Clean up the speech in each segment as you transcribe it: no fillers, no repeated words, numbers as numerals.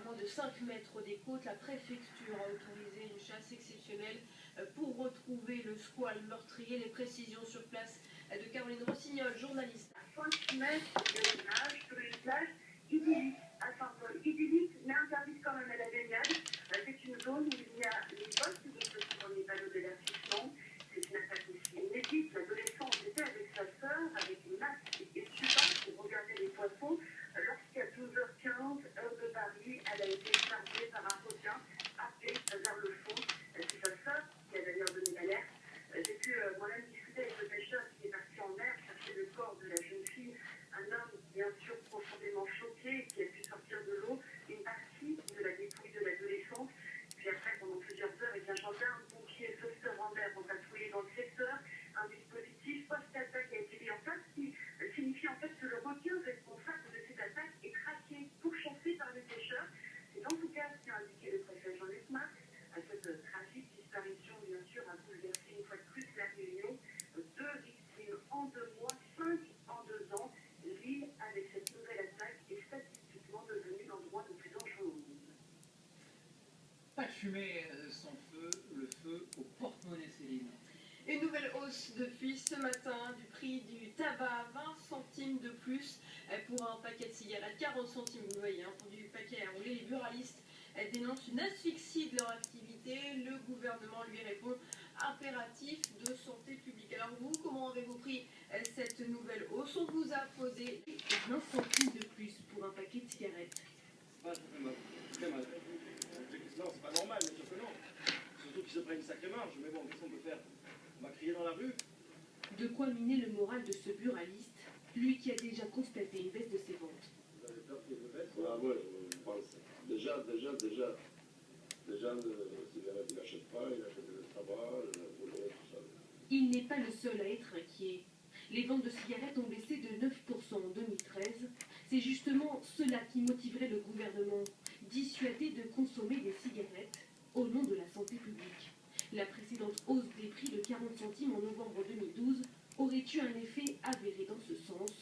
moins de 5 mètres des côtes, la préfecture a autorisé une chasse exceptionnelle pour retrouver le squale meurtrier. Les précisions sur place de Caroline Rossignol, journaliste. À 5 mètres de nage sur une plage idyllique, à Saint-Paul. Idyllique, mais interdite quand même à la baignade. C'est une zone où il y a les postes de ceux sur les panneaux d'avertissement. C'est une attaque aussi inédite. L'adolescent était avec sa sœur, avec une masque et stupin pour regarder les poissons. Lorsqu'à 12h15, heure de Paris, elle a été chargée par un requin, happé vers le fond. C'est sa sœur qui a d'ailleurs donné l'alerte. J'ai pu moi-même discuter avec le pêcheur qui est parti en mer chercher le corps de la jeune fille. Un homme, bien sûr, profondément choqué, qui a pu sortir de l'eau une partie de la dépouille de l'adolescente. Puis après, pendant plusieurs heures, avec un gendarme, pompier, sauveteurs en mer ont patrouillé dans le secteur. Un dispositif post-attaque a été mis en place qui signifie en fait que le requin responsable de cette attaque est traqué, pourchassé par les pêcheurs. C'est en tout cas ce qu'a indiqué le préfet Jean-Luc Marx. À cette tragique disparition, bien sûr, a bouleversé une fois de plus la Réunion. 2 victimes en 2 mois, 5 en 2 ans. L'île, avec cette nouvelle attaque, est statistiquement devenue l'endroit le plus dangereux au monde. Pas de fumée sans feu, le feu au porte-monnaie, Céline. Une nouvelle hausse depuis ce matin du prix du tabac, 20 centimes de plus pour un paquet de cigarettes, 40 centimes, vous voyez, pour du paquet à rouler. Les buralistes dénoncent une asphyxie de leur activité. Le gouvernement lui répond impératif de santé publique. Alors vous, comment avez-vous pris cette nouvelle hausse? On vous a posé 20 centimes de plus pour un paquet de cigarettes. Ça fait mal. Non, c'est pas normal, bien sûr que non. Surtout qu'ils se prennent une sacrée marge. Mais bon, qu'est-ce qu'on peut faire? On va crier dans la rue. De quoi miner le moral de ce buraliste, lui qui a déjà constaté une baisse de ses ventes. Vous avez peur qu'il y ait une baisse? Ah ouais, je pense. Déjà, les cigarettes, ils n'achètent pas, ils achètent le tabac, le volet, tout ça. Il n'est pas le seul à être inquiet. Les ventes de cigarettes ont baissé de 9% en 2013. C'est justement cela qui motiverait le gouvernement, dissuader de consommer des cigarettes au nom de la santé publique. La précédente hausse des prix de 40 centimes en novembre 2012 aurait eu un effet avéré dans ce sens,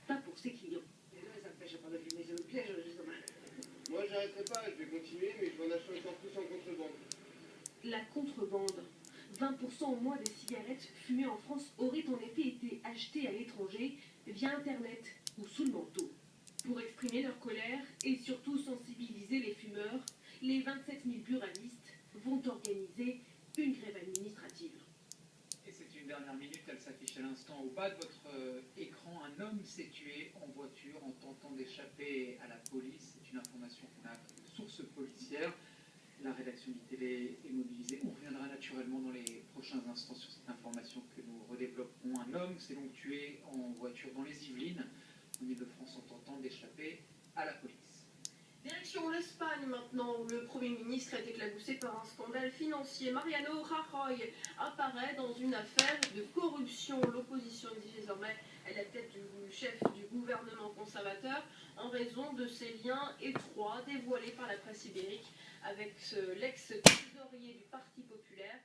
pas pour ses clients. Ça ne me pêche pas de fumer, c'est le piège, justement. Moi, j'arrêterai pas, je vais continuer, mais je vais en acheter encore plus en contrebande. La contrebande. 20% au moins des cigarettes fumées en France auraient en effet été achetées à l'étranger via Internet ou sous le manteau. Pour exprimer leur colère et surtout sensibiliser les fumeurs, les 27 000 buralistes vont organiser une grève administrative. Et c'est une dernière minute, elle s'affiche à l'instant au bas de votre écran. Un homme s'est tué en voiture en tentant d'échapper à la police. C'est une information qu'on a de sources policières. La rédaction d'ITV est mobilisée. On reviendra naturellement dans les prochains instants sur cette information que nous redévelopperons. Un homme s'est donc tué en voiture dans les Yvelines, en Ile-de-France, en tentant d'échapper à la police. Direction l'Espagne maintenant, où le Premier ministre est éclaboussé par un scandale financier. Mariano Rajoy apparaît dans une affaire de corruption. L'opposition exige désormais la tête du chef du gouvernement conservateur en raison de ses liens étroits dévoilés par la presse ibérique avec l'ex-trésorier du Parti populaire.